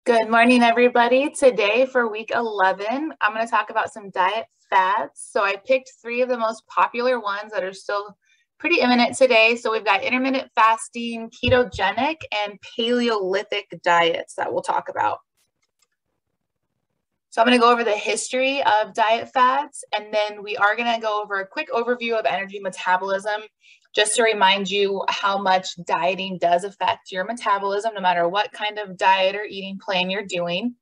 Good morning, everybody. Today for week 11, I'm going to talk about some diet fads. So I picked three of the most popular ones that are still pretty imminent today. So we've got intermittent fasting, ketogenic, and Paleolithic diets that we'll talk about. So I'm going to go over the history of diet fads, and then we are going to go over a quick overview of energy metabolism, just to remind you how much dieting does affect your metabolism, no matter what kind of diet or eating plan you're doing.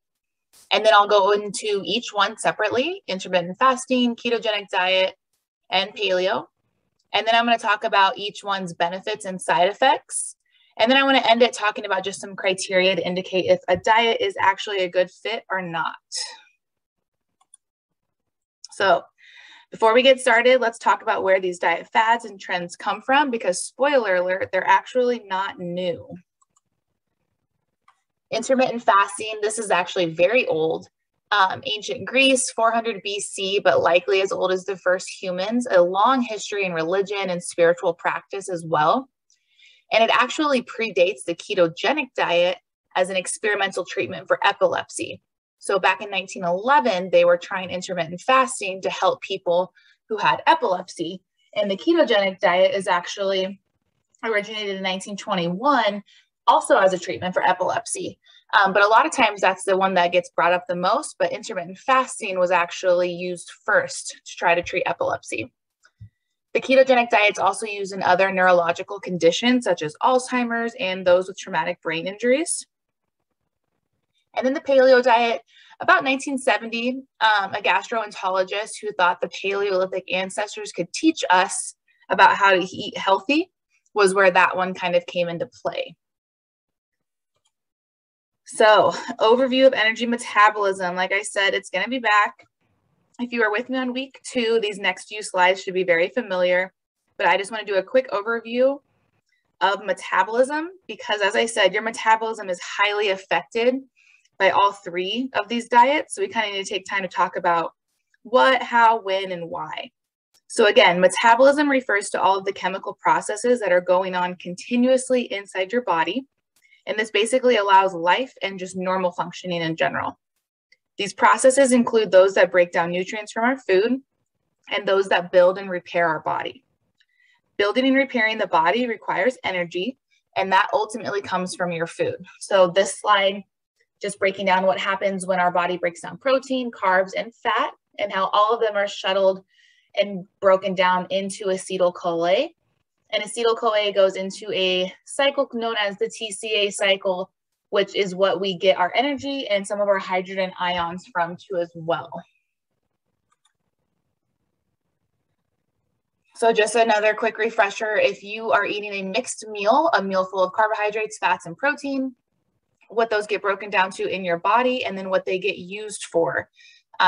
And then I'll go into each one separately: intermittent fasting, ketogenic diet, and paleo. And then I'm going to talk about each one's benefits and side effects. And then I want to end it talking about just some criteria to indicate if a diet is actually a good fit or not. So before we get started, let's talk about where these diet fads and trends come from, because spoiler alert, they're actually not new. Intermittent fasting, this is actually very old. Ancient Greece, 400 BC, but likely as old as the first humans, a long history in religion and spiritual practice as well. And it actually predates the ketogenic diet as an experimental treatment for epilepsy. So back in 1911, they were trying intermittent fasting to help people who had epilepsy. And the ketogenic diet is actually originated in 1921, also as a treatment for epilepsy. But a lot of times that's the one that gets brought up the most, but intermittent fasting was actually used first to try to treat epilepsy. The ketogenic diet is also used in other neurological conditions, such as Alzheimer's and those with traumatic brain injuries. And then the paleo diet, about 1970, a gastroenterologist who thought the Paleolithic ancestors could teach us about how to eat healthy was where that one kind of came into play. So, overview of energy metabolism. Like I said, it's going to be back. If you are with me on week 2, these next few slides should be very familiar, but I just want to do a quick overview of metabolism, because as I said, your metabolism is highly affected by all three of these diets. So we kind of need to take time to talk about what, how, when, and why. So again, metabolism refers to all of the chemical processes that are going on continuously inside your body. And this basically allows life and just normal functioning in general. These processes include those that break down nutrients from our food and those that build and repair our body. Building and repairing the body requires energy, and that ultimately comes from your food. So this slide just breaking down what happens when our body breaks down protein, carbs, and fat, and how all of them are shuttled and broken down into acetyl-CoA. And acetyl-CoA goes into a cycle known as the TCA cycle, which is what we get our energy and some of our hydrogen ions from too as well. So just another quick refresher, if you are eating a mixed meal, a meal full of carbohydrates, fats, and protein, what those get broken down to in your body, and then what they get used for.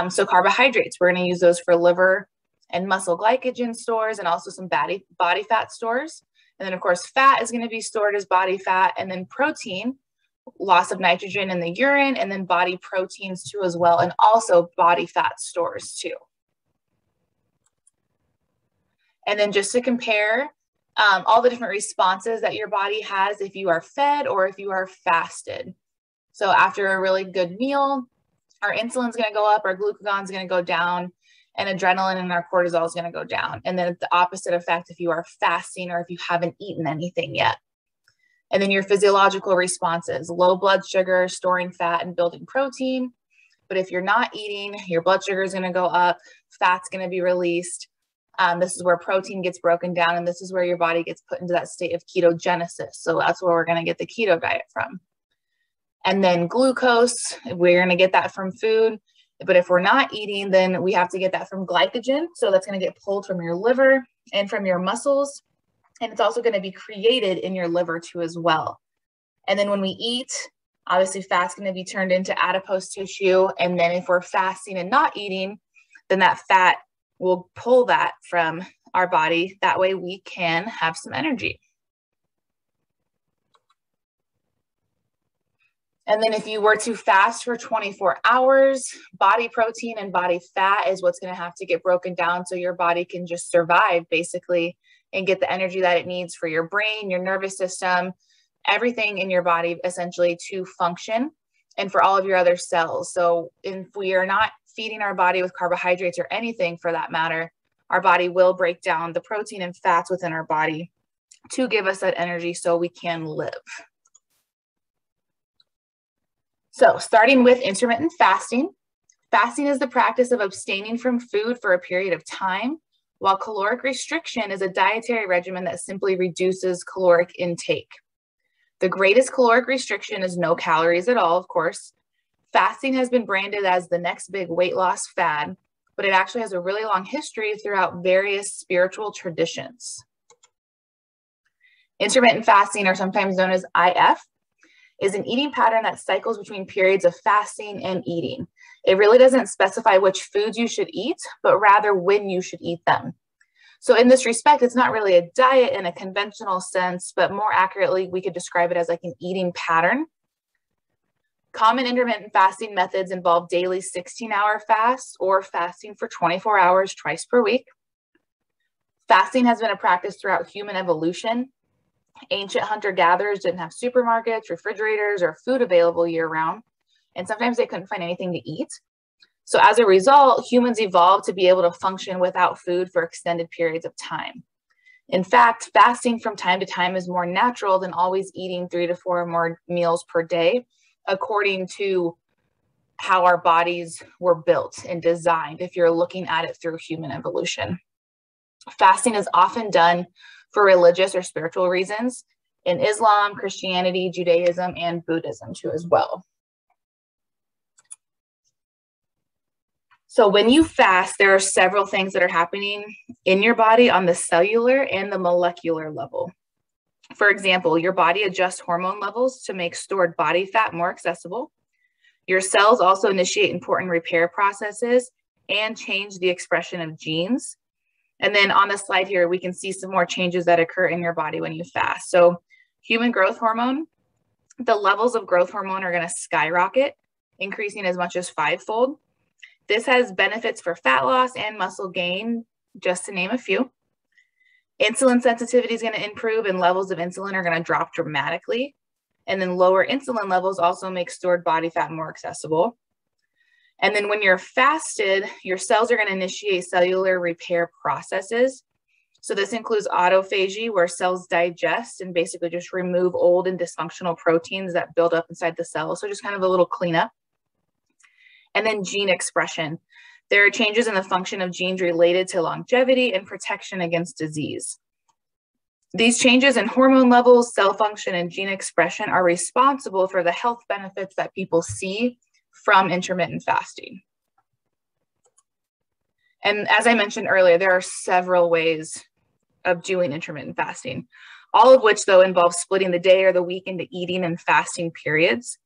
So carbohydrates, we're going to use those for liver and muscle glycogen stores, and also some body fat stores. And then of course, fat is going to be stored as body fat, and then protein, loss of nitrogen in the urine, and then body proteins too as well, and also body fat stores too. And then just to compare all the different responses that your body has if you are fed or if you are fasted. So after a really good meal, our insulin is going to go up, our glucagon is going to go down, and adrenaline and our cortisol is going to go down. And then it's the opposite effect if you are fasting or if you haven't eaten anything yet. And then your physiological responses: low blood sugar, storing fat and building protein. But if you're not eating, your blood sugar is going to go up, fat's going to be released. This is where protein gets broken down, and this is where your body gets put into that state of ketogenesis. So that's where we're going to get the keto diet from. And then glucose, we're going to get that from food. But if we're not eating, then we have to get that from glycogen. So that's going to get pulled from your liver and from your muscles. And it's also going to be created in your liver too as well. And then when we eat, obviously fat's going to be turned into adipose tissue. And then if we're fasting and not eating, then that fat will pull that from our body. That way we can have some energy. And then if you were to fast for 24 hours, body protein and body fat is what's going to have to get broken down so your body can just survive basically and get the energy that it needs for your brain, your nervous system, everything in your body essentially to function. and for all of your other cells. So if we are not feeding our body with carbohydrates or anything for that matter, our body will break down the protein and fats within our body to give us that energy so we can live. So starting with intermittent fasting. Fasting is the practice of abstaining from food for a period of time, while caloric restriction is a dietary regimen that simply reduces caloric intake. The greatest caloric restriction is no calories at all, of course. Fasting has been branded as the next big weight loss fad, but it actually has a really long history throughout various spiritual traditions. Intermittent fasting, or sometimes known as IF, is an eating pattern that cycles between periods of fasting and eating. It really doesn't specify which foods you should eat, but rather when you should eat them. So in this respect, it's not really a diet in a conventional sense, but more accurately, we could describe it as like an eating pattern. Common intermittent fasting methods involve daily 16-hour fasts or fasting for 24 hours twice per week. Fasting has been a practice throughout human evolution. Ancient hunter-gatherers didn't have supermarkets, refrigerators, or food available year-round, and sometimes they couldn't find anything to eat. So as a result, humans evolved to be able to function without food for extended periods of time. In fact, fasting from time to time is more natural than always eating 3 to 4 more meals per day, according to how our bodies were built and designed, if you're looking at it through human evolution. Fasting is often done for religious or spiritual reasons in Islam, Christianity, Judaism, and Buddhism too as well. So when you fast, there are several things that are happening in your body on the cellular and the molecular level. For example, your body adjusts hormone levels to make stored body fat more accessible. Your cells also initiate important repair processes and change the expression of genes. And then on the slide here, we can see some more changes that occur in your body when you fast. So human growth hormone, the levels of growth hormone are going to skyrocket, increasing as much as 5-fold. This has benefits for fat loss and muscle gain, just to name a few. Insulin sensitivity is going to improve and levels of insulin are going to drop dramatically. And then lower insulin levels also make stored body fat more accessible. And then when you're fasted, your cells are going to initiate cellular repair processes. So this includes autophagy, where cells digest and basically just remove old and dysfunctional proteins that build up inside the cell. So just kind of a little cleanup. And then gene expression. There are changes in the function of genes related to longevity and protection against disease. These changes in hormone levels, cell function, and gene expression are responsible for the health benefits that people see from intermittent fasting. And as I mentioned earlier, there are several ways of doing intermittent fasting, all of which though involve splitting the day or the week into eating and fasting periods.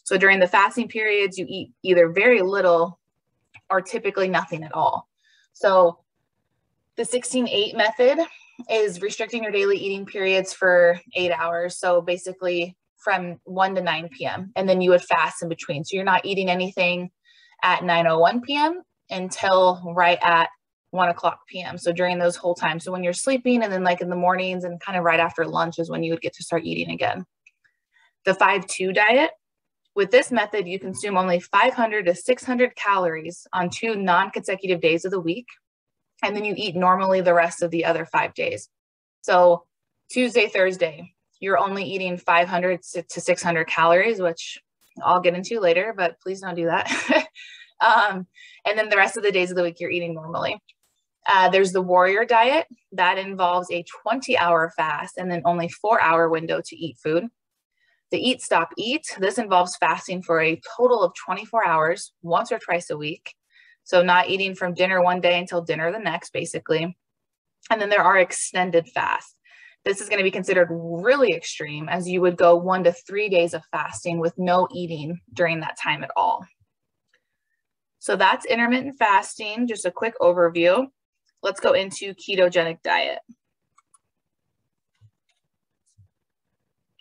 So during the fasting periods, you eat either very little or typically nothing at all. So the 16-8 method is restricting your daily eating periods for 8 hours. So basically from 1 to 9 p.m. And then you would fast in between. So you're not eating anything at 9:01 p.m. until right at 1 o'clock p.m. So during those whole times. So when you're sleeping and then like in the mornings and kind of right after lunch is when you would get to start eating again. The 5-2 diet. With this method, you consume only 500 to 600 calories on 2 non-consecutive days of the week, and then you eat normally the rest of the other 5 days. So Tuesday, Thursday, you're only eating 500 to 600 calories, which I'll get into later, but please don't do that. And then the rest of the days of the week, you're eating normally. There's the warrior diet. That involves a 20-hour fast and then only 4-hour window to eat food. The eat, stop, eat. This involves fasting for a total of 24 hours, once or twice a week. So not eating from dinner one day until dinner the next, basically. And then there are extended fasts. This is going to be considered really extreme, as you would go 1 to 3 days of fasting with no eating during that time at all. So that's intermittent fasting, just a quick overview. Let's go into ketogenic diet.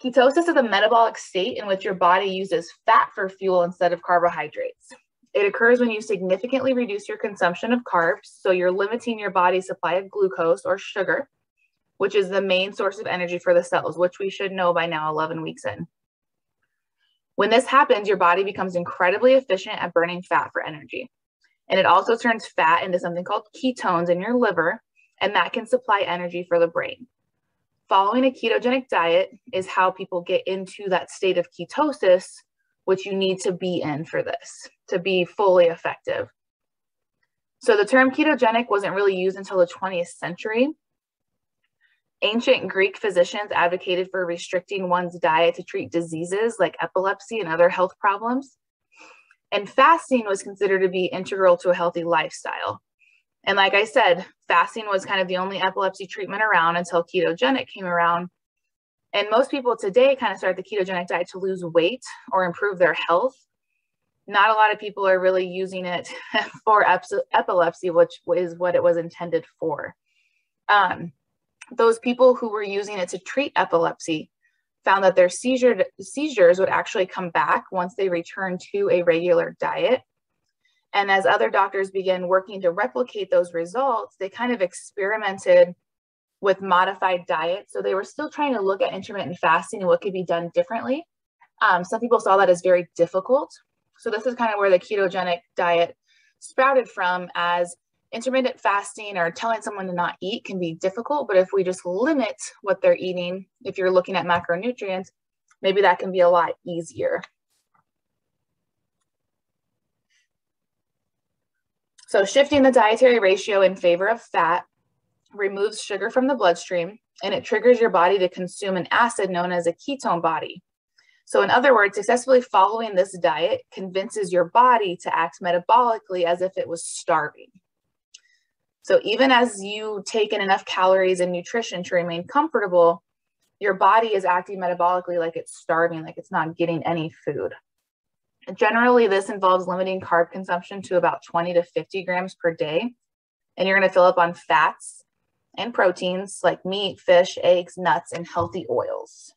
Ketosis is a metabolic state in which your body uses fat for fuel instead of carbohydrates. It occurs when you significantly reduce your consumption of carbs, so you're limiting your body's supply of glucose or sugar, which is the main source of energy for the cells, which we should know by now 11 weeks in. When this happens, your body becomes incredibly efficient at burning fat for energy. And it also turns fat into something called ketones in your liver, and that can supply energy for the brain. Following a ketogenic diet is how people get into that state of ketosis, which you need to be in for this to be fully effective. So the term ketogenic wasn't really used until the 20th century. Ancient Greek physicians advocated for restricting one's diet to treat diseases like epilepsy and other health problems. And fasting was considered to be integral to a healthy lifestyle. And like I said, fasting was kind of the only epilepsy treatment around until ketogenic came around. And most people today kind of start the ketogenic diet to lose weight or improve their health. Not a lot of people are really using it for epilepsy, which is what it was intended for. Those people who were using it to treat epilepsy found that their seizures would actually come back once they returned to a regular diet. And as other doctors began working to replicate those results, they kind of experimented with modified diets. So they were still trying to look at intermittent fasting and what could be done differently. Some people saw that as very difficult. So this is kind of where the ketogenic diet sprouted from, as intermittent fasting or telling someone to not eat can be difficult. But if we just limit what they're eating, if you're looking at macronutrients, maybe that can be a lot easier. So shifting the dietary ratio in favor of fat removes sugar from the bloodstream, and it triggers your body to consume an acid known as a ketone body. So in other words, successfully following this diet convinces your body to act metabolically as if it was starving. So even as you take in enough calories and nutrition to remain comfortable, your body is acting metabolically like it's starving, like it's not getting any food. Generally, this involves limiting carb consumption to about 20 to 50 grams per day. And you're going to fill up on fats and proteins like meat, fish, eggs, nuts, and healthy oils.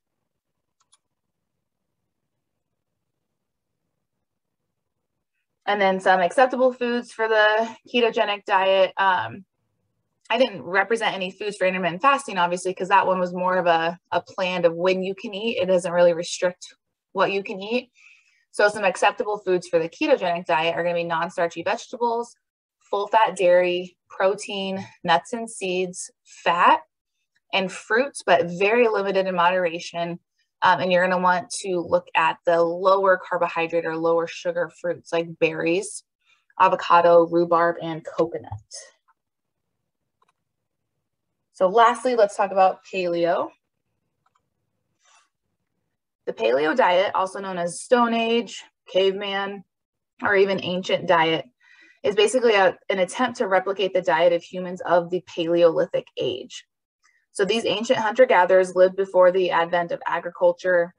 And then some acceptable foods for the ketogenic diet. I didn't represent any foods for intermittent fasting, obviously, because that one was more of a plan of when you can eat. It doesn't really restrict what you can eat. So some acceptable foods for the ketogenic diet are going to be non-starchy vegetables, full-fat dairy, protein, nuts and seeds, fat, and fruits, but very limited in moderation. And you're going to want to look at the lower carbohydrate or lower sugar fruits like berries, avocado, rhubarb, and coconut. So lastly, let's talk about paleo. The paleo diet, also known as Stone Age, caveman, or even ancient diet, is basically an attempt to replicate the diet of humans of the Paleolithic age. So these ancient hunter-gatherers lived before the advent of agriculture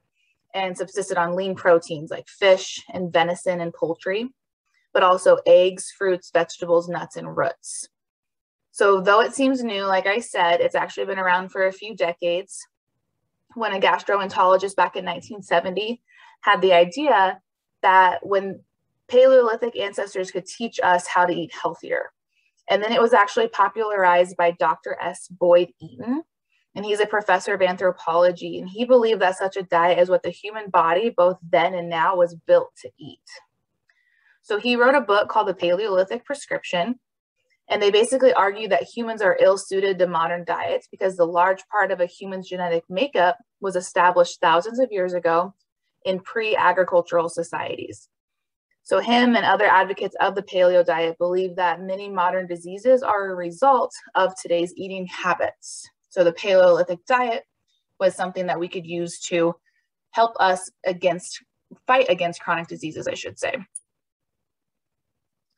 and subsisted on lean proteins like fish and venison and poultry, but also eggs, fruits, vegetables, nuts, and roots. So though it seems new, like I said, it's actually been around for a few decades. When a gastroenterologist back in 1970 had the idea that when Paleolithic ancestors could teach us how to eat healthier. And then it was actually popularized by Dr. S. Boyd Eaton, and he's a professor of anthropology, and he believed that such a diet is what the human body, both then and now, was built to eat. So he wrote a book called The Paleolithic Prescription, and they basically argue that humans are ill-suited to modern diets because the large part of a human's genetic makeup was established thousands of years ago in pre-agricultural societies. So him and other advocates of the paleo diet believe that many modern diseases are a result of today's eating habits. So the Paleolithic diet was something that we could use to help us fight against chronic diseases, I should say.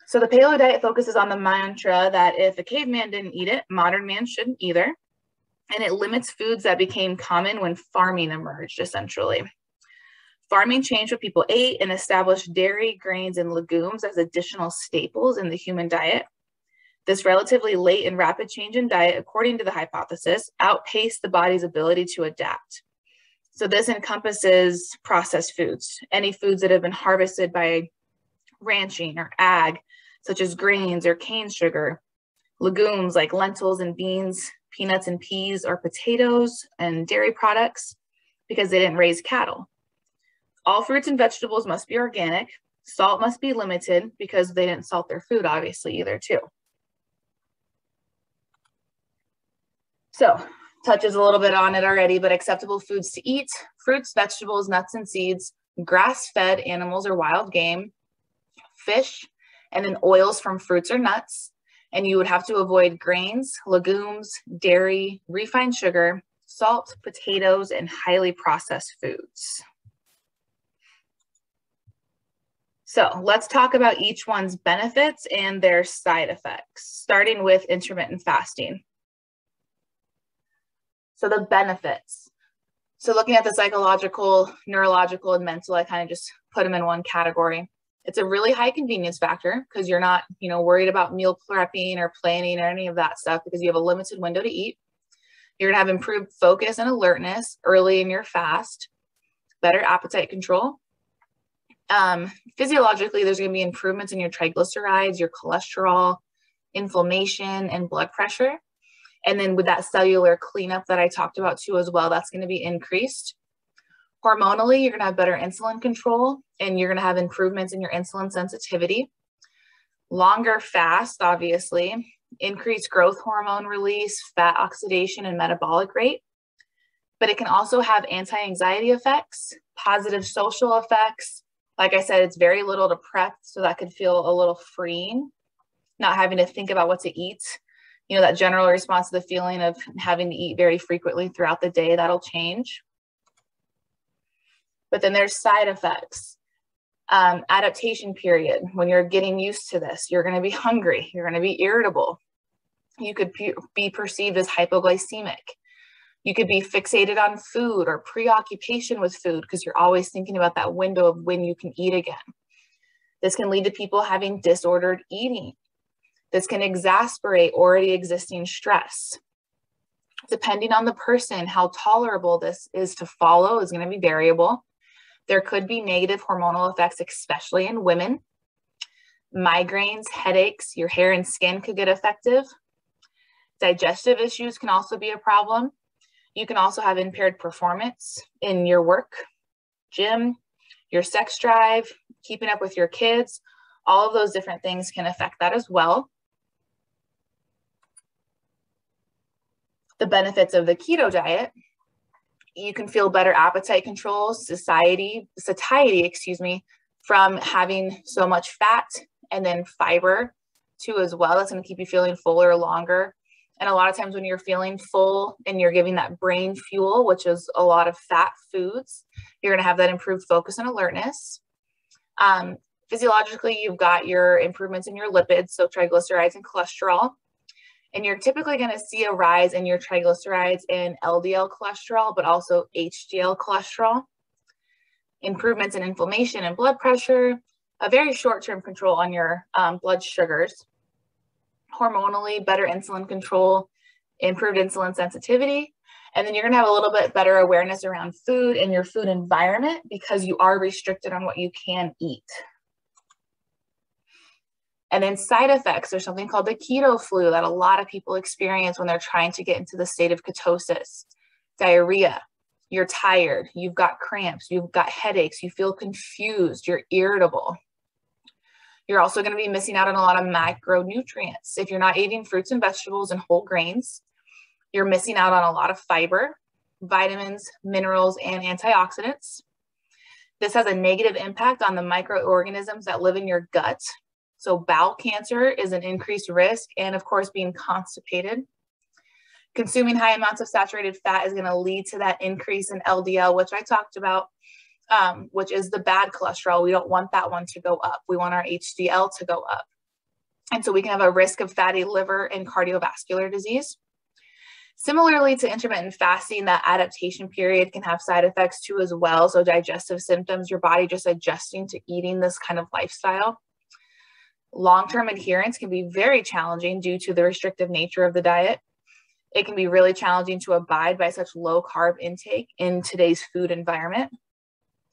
So the paleo diet focuses on the mantra that if a caveman didn't eat it, modern man shouldn't either. And it limits foods that became common when farming emerged, essentially. Farming changed what people ate and established dairy, grains, and legumes as additional staples in the human diet. This relatively late and rapid change in diet, according to the hypothesis, outpaced the body's ability to adapt. So this encompasses processed foods, any foods that have been harvested by ranching or ag, such as grains or cane sugar, legumes like lentils and beans, peanuts and peas, or potatoes and dairy products, because they didn't raise cattle. All fruits and vegetables must be organic. Salt must be limited because they didn't salt their food, obviously, either, too. So, touches a little bit on it already, but acceptable foods to eat: fruits, vegetables, nuts, and seeds, grass-fed animals or wild game, fish, and then oils from fruits or nuts. And you would have to avoid grains, legumes, dairy, refined sugar, salt, potatoes, and highly processed foods. So let's talk about each one's benefits and their side effects, starting with intermittent fasting. So the benefits. So looking at the psychological, neurological, and mental, I kind of just put them in one category. It's a really high convenience factor because you're not, worried about meal prepping or planning or any of that stuff because you have a limited window to eat. You're going to have improved focus and alertness early in your fast, better appetite control. Physiologically, there's going to be improvements in your triglycerides, your cholesterol, inflammation, and blood pressure. And then with that cellular cleanup that I talked about too as well, that's going to be increased. Hormonally, you're going to have better insulin control, and you're going to have improvements in your insulin sensitivity. Longer fast, obviously, increased growth hormone release, fat oxidation, and metabolic rate. But it can also have anti-anxiety effects, positive social effects. Like I said, it's very little to prep, so that could feel a little freeing, not having to think about what to eat. That general response to the feeling of having to eat very frequently throughout the day, that'll change. But then there's side effects. Adaptation period. When you're getting used to this, you're going to be hungry. You're going to be irritable. You could be perceived as hypoglycemic. You could be fixated on food or preoccupation with food because you're always thinking about that window of when you can eat again. This can lead to people having disordered eating. This can exacerbate already existing stress. Depending on the person, how tolerable this is to follow is going to be variable. There could be negative hormonal effects, especially in women. Migraines, headaches, your hair and skin could get affected. Digestive issues can also be a problem. You can also have impaired performance in your work, gym, your sex drive, keeping up with your kids. All of those different things can affect that as well. The benefits of the keto diet: you can feel better appetite control, satiety, from having so much fat, and then fiber too as well. That's going to keep you feeling fuller longer. And a lot of times when you're feeling full and you're giving that brain fuel, which is a lot of fat foods, you're going to have that improved focus and alertness. Physiologically, you've got your improvements in your lipids, so triglycerides and cholesterol. And you're typically going to see a rise in your triglycerides and LDL cholesterol, but also HDL cholesterol. Improvements in inflammation and blood pressure, a very short-term control on your blood sugars. Hormonally, better insulin control, improved insulin sensitivity. And then you're going to have a little bit better awareness around food and your food environment because you are restricted on what you can eat. And then side effects, there's something called the keto flu that a lot of people experience when they're trying to get into the state of ketosis. Diarrhea, you're tired, you've got cramps, you've got headaches, you feel confused, you're irritable. You're also going to be missing out on a lot of macronutrients. If you're not eating fruits and vegetables and whole grains, you're missing out on a lot of fiber, vitamins, minerals, and antioxidants. This has a negative impact on the microorganisms that live in your gut. So bowel cancer is an increased risk, and of course, being constipated. Consuming high amounts of saturated fat is going to lead to that increase in LDL, which I talked about, which is the bad cholesterol. We don't want that one to go up. We want our HDL to go up. And so we can have a risk of fatty liver and cardiovascular disease. Similarly to intermittent fasting, that adaptation period can have side effects too as well. So digestive symptoms, your body just adjusting to eating this kind of lifestyle. Long-term adherence can be very challenging due to the restrictive nature of the diet. It can be really challenging to abide by such low carb intake in today's food environment.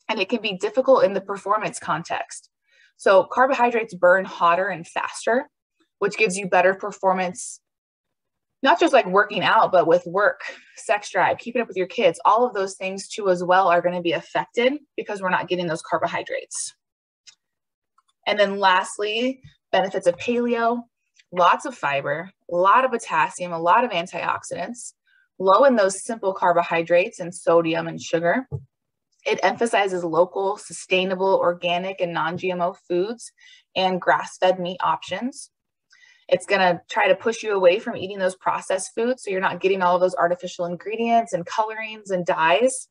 And it can be difficult in the performance context. So carbohydrates burn hotter and faster, which gives you better performance not just like working out, but with work, sex drive, keeping up with your kids, all of those things too as well are going to be affected because we're not getting those carbohydrates. And then lastly, benefits of paleo, lots of fiber, a lot of potassium, a lot of antioxidants, low in those simple carbohydrates and sodium and sugar. It emphasizes local, sustainable, organic, and non-GMO foods and grass-fed meat options. It's going to try to push you away from eating those processed foods, so you're not getting all of those artificial ingredients and colorings and dyes.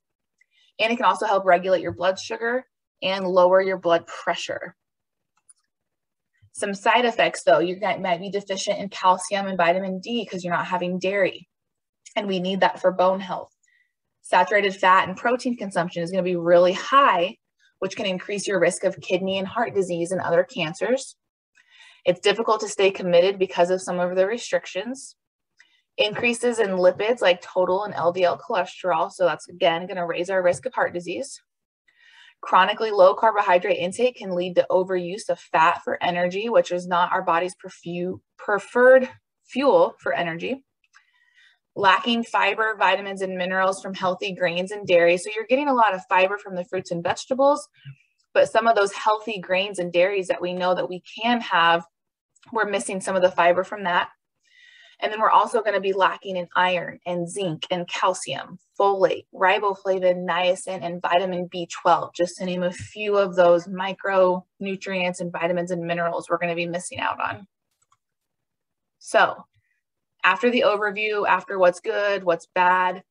And it can also help regulate your blood sugar and lower your blood pressure. Some side effects, though, you might be deficient in calcium and vitamin D because you're not having dairy, and we need that for bone health. Saturated fat and protein consumption is going to be really high, which can increase your risk of kidney and heart disease and other cancers. It's difficult to stay committed because of some of the restrictions. Increases in lipids like total and LDL cholesterol, so that's again going to raise our risk of heart disease. Chronically low carbohydrate intake can lead to overuse of fat for energy, which is not our body's preferred fuel for energy. Lacking fiber, vitamins, and minerals from healthy grains and dairy. So you're getting a lot of fiber from the fruits and vegetables, but some of those healthy grains and dairies that we know that we can have, we're missing some of the fiber from that. And then we're also going to be lacking in iron and zinc and calcium, folate, riboflavin, niacin, and vitamin B12, just to name a few of those micronutrients and vitamins and minerals we're going to be missing out on. So after the overview, after what's good, what's bad,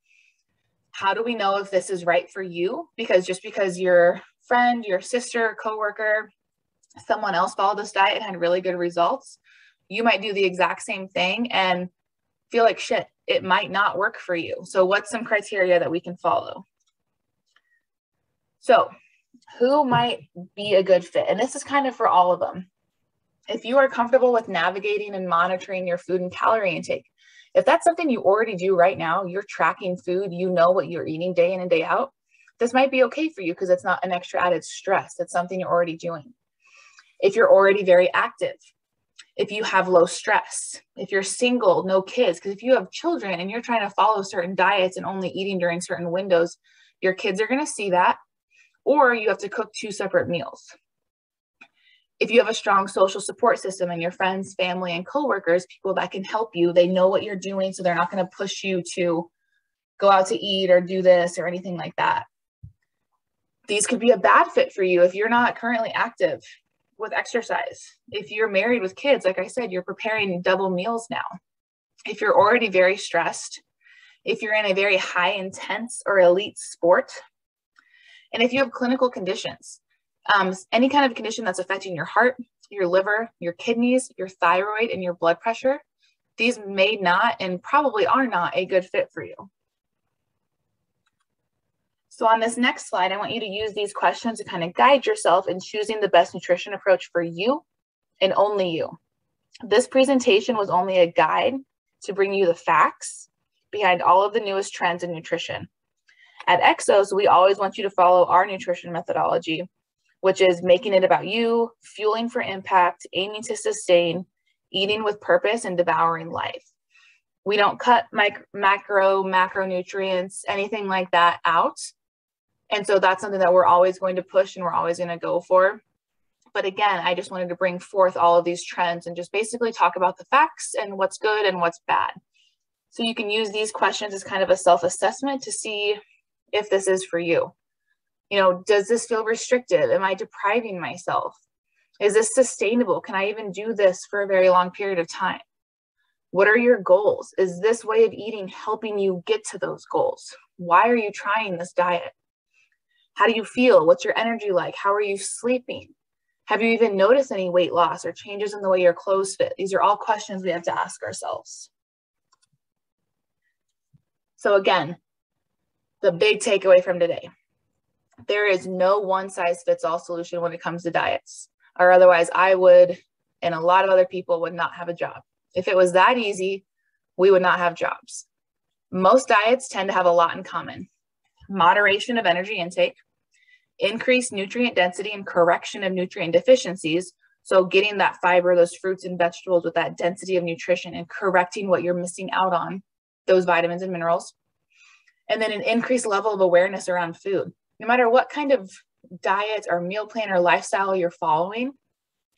how do we know if this is right for you? Because just because your friend, your sister, coworker, someone else followed this diet and had really good results, you might do the exact same thing and feel like shit, it might not work for you. So what's some criteria that we can follow? So who might be a good fit? And this is kind of for all of them. If you are comfortable with navigating and monitoring your food and calorie intake, if that's something you already do right now, you're tracking food, you know what you're eating day in and day out, this might be okay for you because it's not an extra added stress. It's something you're already doing. If you're already very active, if you have low stress, if you're single, no kids, because if you have children and you're trying to follow certain diets and only eating during certain windows, your kids are going to see that, or you have to cook 2 separate meals. If you have a strong social support system and your friends, family, and coworkers, people that can help you, they know what you're doing, so they're not going to push you to go out to eat or do this or anything like that. These could be a bad fit for you if you're not currently active with exercise. If you're married with kids, like I said, you're preparing double meals now. If you're already very stressed, if you're in a very high intense or elite sport, and if you have clinical conditions, any kind of condition that's affecting your heart, your liver, your kidneys, your thyroid, and your blood pressure, these may not and probably are not a good fit for you. So on this next slide, I want you to use these questions to kind of guide yourself in choosing the best nutrition approach for you and only you. This presentation was only a guide to bring you the facts behind all of the newest trends in nutrition. At Exos, we always want you to follow our nutrition methodology, which is making it about you, fueling for impact, aiming to sustain, eating with purpose, and devouring life. We don't cut macronutrients, anything like that out. And so that's something that we're always going to push and we're always going to go for. But again, I just wanted to bring forth all of these trends and just basically talk about the facts and what's good and what's bad. So you can use these questions as kind of a self-assessment to see if this is for you. You know, does this feel restrictive? Am I depriving myself? Is this sustainable? Can I even do this for a very long period of time? What are your goals? Is this way of eating helping you get to those goals? Why are you trying this diet? How do you feel? What's your energy like? How are you sleeping? Have you even noticed any weight loss or changes in the way your clothes fit? These are all questions we have to ask ourselves. So again, the big takeaway from today, there is no one-size-fits-all solution when it comes to diets, or otherwise I would, and a lot of other people would not have a job. If it was that easy, we would not have jobs. Most diets tend to have a lot in common. Moderation of energy intake, increased nutrient density and correction of nutrient deficiencies, So getting that fiber, those fruits and vegetables with that density of nutrition and correcting what you're missing out on, those vitamins and minerals. And then an increased level of awareness around food. No matter what kind of diet or meal plan or lifestyle you're following,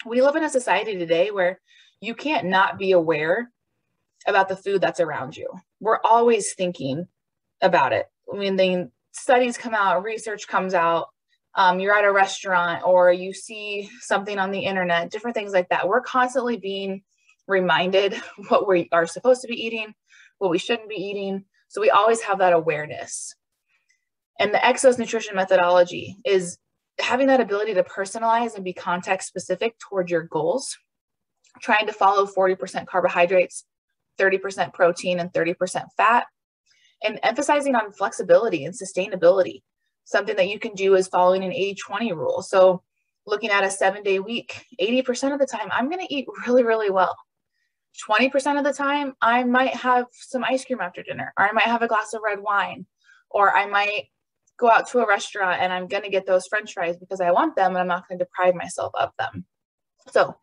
we live in a society today where you can't not be aware about the food that's around you. We're always thinking about it. I mean, the studies come out, research comes out, you're at a restaurant or you see something on the internet, different things like that. We're constantly being reminded what we are supposed to be eating, what we shouldn't be eating. So we always have that awareness. And the Exos nutrition methodology is having that ability to personalize and be context specific towards your goals, trying to follow 40% carbohydrates, 30% protein, and 30% fat, and emphasizing on flexibility and sustainability. Something that you can do is following an 80-20 rule. So looking at a 7-day week, 80% of the time, I'm going to eat really, really well. 20% of the time, I might have some ice cream after dinner, or I might have a glass of red wine, or I might go out to a restaurant and I'm going to get those French fries because I want them and I'm not going to deprive myself of them. So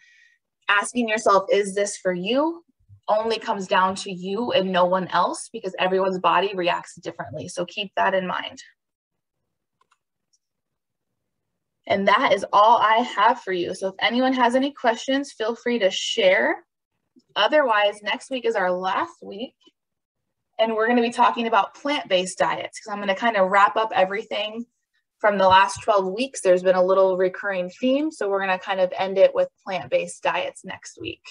asking yourself, is this for you? Only comes down to you and no one else, because everyone's body reacts differently. So keep that in mind. And that is all I have for you. So if anyone has any questions, feel free to share. Otherwise, next week is our last week. And we're going to be talking about plant-based diets, because I'm going to kind of wrap up everything from the last 12 weeks. There's been a little recurring theme. So we're going to kind of end it with plant-based diets next week.